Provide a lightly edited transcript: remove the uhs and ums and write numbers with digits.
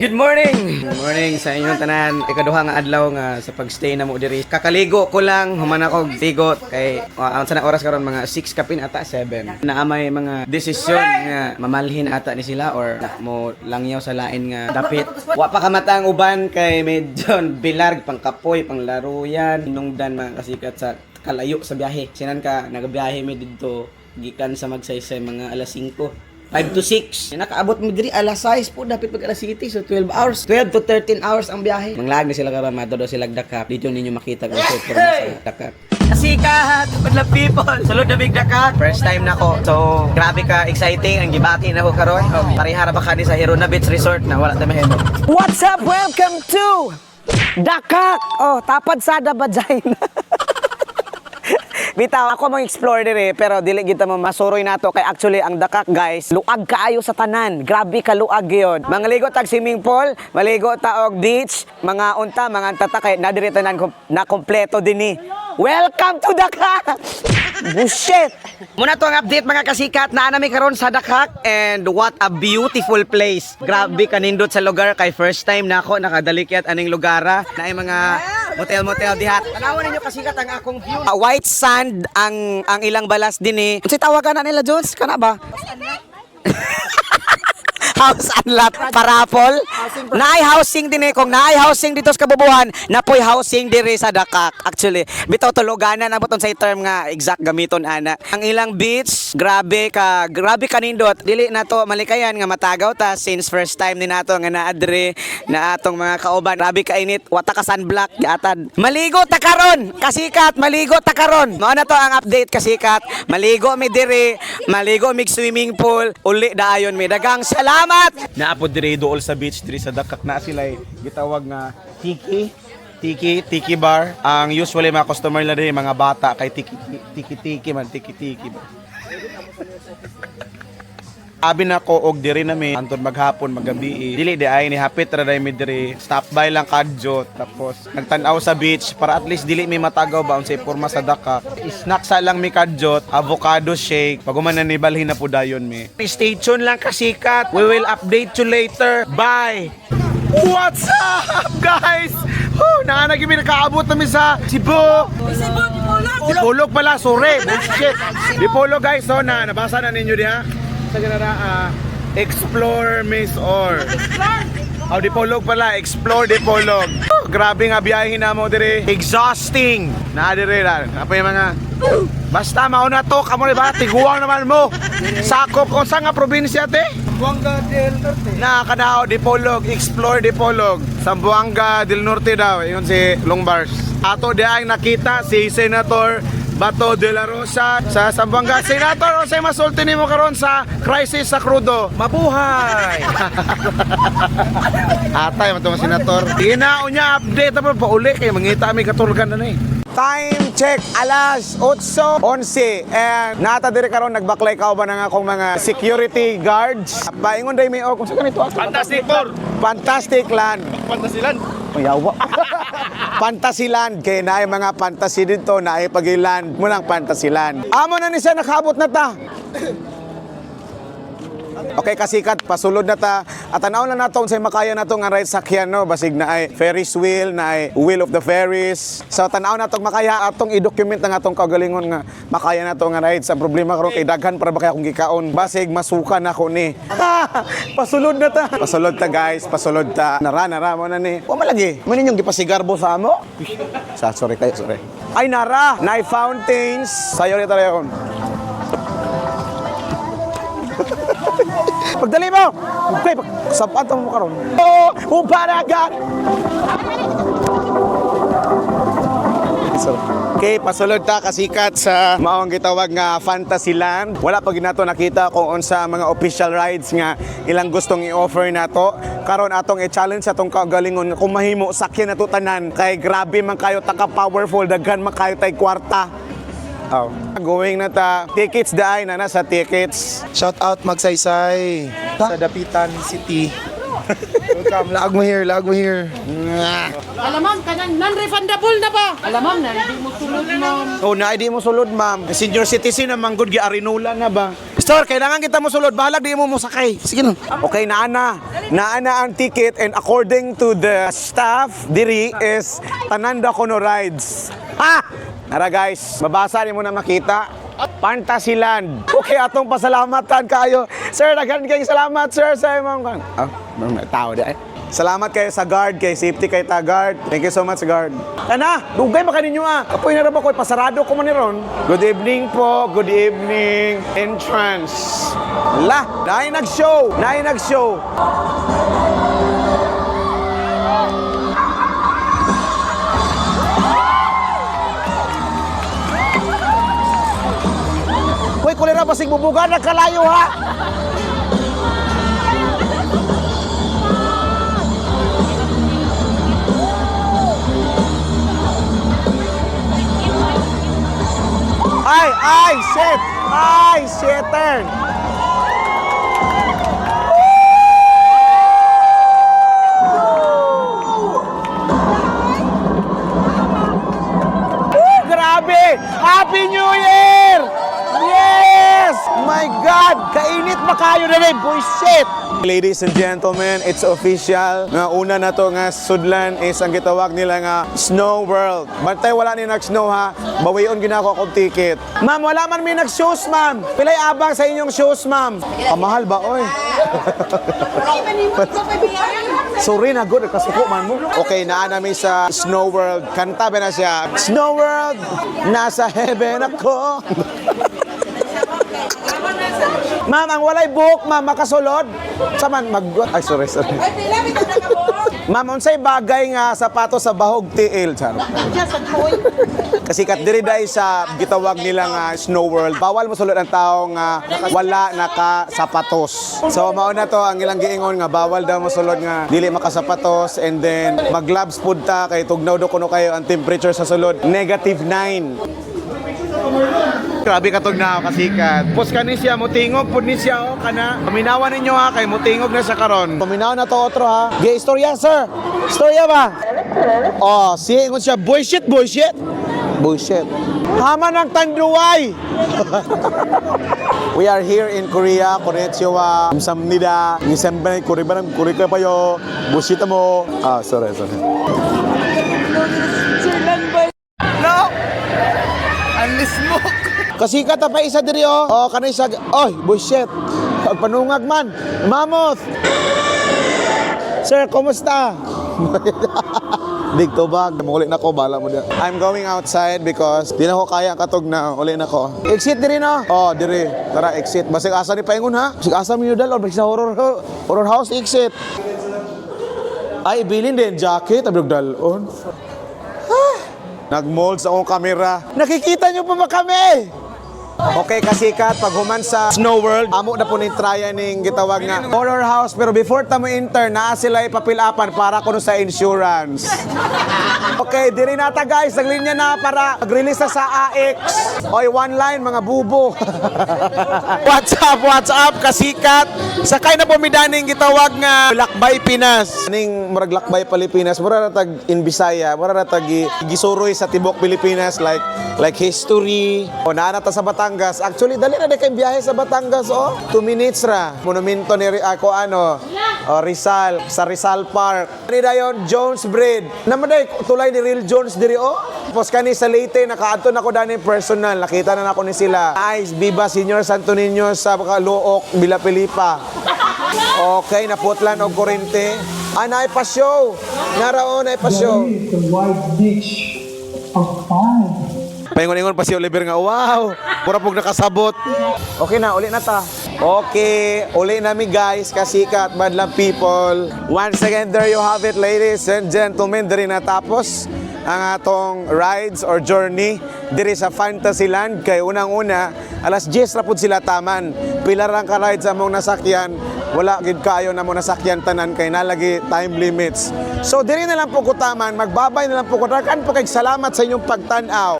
Good morning! Good morning sa inyong tanan. Ikaduha nga adlaw nga sa pagstay na mo diri. Kakaligo ko lang, human ako tigot kay ang sa oras karon mga 6 kapin ata 7. Naamay mga desisyon nga mamalhin ata ni sila or mo langyaw sa lain nga dapit. Wa pa kamatang uban kay medyo bilarg pangkapoy, panglaro yan. Nungdan mga kasikat sa kalayo sa biyahe. Sinan ka nagabiyahe mi didto gikan sa magsaysay mga alas 5. 5 to 6. Nakaabot mo diri alas 6 po dapat pag alas 7 so 12 hours. 12 to 13 hours ang biyahe. Manglag na sila karon madodo sila Dakar. Dito ninyo makita kung super sa Dakar. Kasikat, madla people. Salud na big Dakar. First time na ko. So, grabe ka exciting ang gibati na ko karon. Parihara ba ka ni sa Hirona Beach Resort na wala ta mahimo. What's up? Welcome to Dakar. Oh, tapad sada bajay na. Bitaw, ako mong explore dire pero dili kita mo masuroy nato kay actually ang Dakak guys, luag kaayo sa tanan. Grabe ka luag gyud. Mangaligo tag swimming pool, maligo ta og beach, mga unta, mga antata kay na dire tanan na kompleto dinhi. Welcome to Dakak. Bullshit. Muna to ang update mga kasikat na nami karon sa Dakak and what a beautiful place. Grabe kanindot sa lugar kay first time na ako nakadalikyat aning lugara. Naay mga motel dihat. Tanawan ninyo kasikat ang akong view. White sand ang ilang balas dinhi. Unsay tawagan na nila Jones? Kana ba? House and lot parapol. Naay housing din kung naay housing dito sa Kabubuhan, napoy housing diri sa Dakak. Actually, bitaw tuluganan na buton sa term nga exact gamiton ana. Ang ilang beach, grabe kanindot. Dili na to malikayan nga matagaw ta since first time ni nato nga naadre na atong mga kauban. Grabe ka init, wata ka sunblock giatad. Maligo ta karon, kasikat, maligo ta karon. Mao na to ang update kasikat. Maligo mi diri, maligo mi swimming pool, uli daayon mi. Dagang salamat. Naapod diri dool sa beach diri sa Dakak na sila gitawag nga tiki bar. Ang usually mga customer na diri mga bata kay tiki ba. Abi na ko og diri na mi anton maghapon magabi. Dili di ay ni hapit ra dai mi diri. Stop by lang kadyo tapos nagtan-aw sa beach para at least dili mi matagaw ba unsay porma sa Dakak. Snack sa lang mi kadyo, avocado shake. Paguman na ni balhin na pudayon mi. Stay tuned lang kasikat. We will update you later. Bye. What's up guys? Naanagi mi nakaabot na mi sa Cebu. Dipolog pala, sorry. Bullshit. Dipolog guys, so nabasa na ninyo diha. Sa ganara explore Miss Or. Dipolog pala, explore Dipolog. Grabe nga biyahe na mo dire. Exhausting. Na dire ra. Apa yung mga basta mauna to, kamo ba? Tiguang naman mo. Sakop ko sa nga probinsya te? Sambuanga del Norte. Na kanao Dipolog, explore Dipolog. Sambuanga del Norte daw, yun si Longbars. Ato di ang nakita si Senator Bato de la Rosa sa Sambuanga. Senator, o sa'y masulti nimo karon sa crisis sa crudo. Mabuhay! Atay, matong senator. Ginao niya, update na pa uli kaya mangita may katulgan na Time check, alas 8:11 and nata dire karon nagbaklay ka ba nga akong mga security guards. Paingon day mi kung sa kanito Fantastic Tour! Fantastic land. Fantasilan! Yawa. Fantasyland kay naay mga fantasy dito, naay pagiland mo ng Fantasyland. Amo na ni siya nakabot na ta. Okay kasikat, pasulod na ta. At tanaw na nato unsay makaya nato nga ride sakyan no, basig na ay Ferris wheel, na ay wheel of the Ferris. So tanaw nato makaya atong i-document ang atong kagalingon nga makaya nato nga ride. Sa problema karon kay daghan para ba kay akong gikaon. Basig masukan ako ni. Pasulod na ta. Pasulod ta guys, pasulod ta. Nara mo na ni. Wa malagi. Mo ninyong gipasigarbo sa amo? Sorry. Ay nara, naay fountains. Sayo ni tayo. Pagdali mo! Okay, sapat mo karon. Uparagan! Okay, pasulod ta kasikat sa maong gitawag nga Fantasyland. Wala pa ginato nakita kung unsa mga official rides nga ilang gustong i-offer nato. Karon atong i-challenge atong kagalingon kung mahimo sakyan nato tanan kay grabe man kayo taka powerful daghan man kayo tay kwarta. Going na ta. Tickets dai na sa tickets. Shout out Magsaysay sa Dapitan City. Welcome, laag mo here. Alamang, kanan, non-refundable na ba? Alamang, na hindi mo sulod, ma'am. Na hindi mo sulod ma'am. Senior citizen na manggod gi Arinola na ba? Sir, kailangan kita mo sulod. Bahala, di mo sakay. Sige na. Okay, naana ang ticket and according to the staff, diri is Tananda Kono Rides. Ha! Nara guys, mabasa ni mo na makita. Fantasyland. Okay, atong pasalamatan kayo. Sir, daghan kayong salamat, sir, sa imong tao di ay. Salamat kayo sa guard, kay safety kay ta guard. Thank you so much, guard. Kana, dugay ba kaninyo Kapoy na ra ba ko pasarado ko man ni ron. Good evening po. Good evening. Entrance. La, naay nag-show. Hoy, kulira basig bubugan nagkalayo ha. Ay, shit, turn. Grabe! Happy New Year! Yes! My God! Kainit ba kayo na rin? Bullshit! Ladies and gentlemen, it's official. Nga una na to nga sudlan is ang gitawag nila nga Snow World. Bantay wala ni nag-snow ha. Bawion ginako akong ticket. Ma'am, wala man may nag-shoes, ma'am. Pilay abang sa inyong shoes, ma'am. Kamahal ba, oy? Sorry na, good. Kasuko man mo. Okay, naanami sa Snow World. Kanta ba na siya? Snow World, nasa heaven ako. Ma'am, ang walay book, ma'am, makasulod. Saman, ay, sorry. Ma'am, unsay bagay nga sapatos sa bahog tiil, charot. Kasi kat diri dai sa gitawag nila nga Snow World, bawal mo sulod ang tao nga wala nakasapatos. So mao na to ang ilang giingon nga bawal daw mo sulod nga dili makasapatos, and then mag-gloves pud ta kay tugnaw do kuno kayo ang temperature sa sulod -9. Grabe katog na kasikat. Pos kani siya mutingog pud ni siya kana. Paminawan ninyo ha kay mutingog na siya karon. Paminaw na to otro ha. Gay istorya sir. Istorya ba? Oh, si ingon siya bullshit. Haman ang tanduay. We are here in Korea. Konnichiwa. Samnida. Nisembe kuribanam kurika payo. Bullshit mo. Sorry. No. Unless mo. Kasi ka pa isa diri kanay sa oy, bullshit. Pagpanungag man. Mammoth. Sir, kumusta? Digto bag. Uli na ko, bala mo diyan. I'm going outside because di na ko kaya katog na. Uli na ko. Exit diri no? Oh, diri. Tara, exit. Basig asa ni paingon ha? Basig asa mi dal or basig sa horror house exit. Ay, bilin din jacket abig dalon. Nag-mold sa akong kamera. Nakikita niyo pa ba kami? Okay, kasikat, pag human sa Snow World, amo na po ni trya ning gitawag nga horror house, pero before ta mo enter, naa sila ipapilapan para kuno sa insurance. Okay, diri nata guys, naglinya na para mag-release na sa AX. Oy, one line, mga bubo. What's up, kasikat? Sakay na po midaning gitawag nga Lakbay Pinas. Ning murag Lakbay Pilipinas, mura na tag in Bisaya, mura na tag gisuroy sa tibok Pilipinas like history. O naanata sa Batangas. Actually, dali na kay biyahe sa Batangas, 2 minutes ra. Monumento ni Rizal, sa Rizal Park. Kani dayon Jones Bread. Namaday tulay ni Real Jones diri Tapos kani sa Leyte nakaadto nako dani personal. Nakita na nako ni sila. Nice, Viva Senior Santo Niño sa Luok, Villa Pilipa. Okay, naputlan og kurente. Naay pa show. Naraon ay pa show. The wide beach of fun. Paingon-ingon pa si Oliver nga, wow, pura pong nakasabot. Okay na, uli na ta. Okay, uli na mi guys, kasikat, madlang people. Once again, there you have it, ladies and gentlemen. Diri natapos ang atong rides or journey diri sa Fantasyland. Kay unang-una, alas 10 ra pud sila taman. Pila ra ka rides among nasakyan. Wala gid kayo na mo nasakyan tanan kay nalagi time limits. So diri na lang po ko taman, magbabay na lang po ko. Dagan po kay salamat sa inyong pagtan-aw.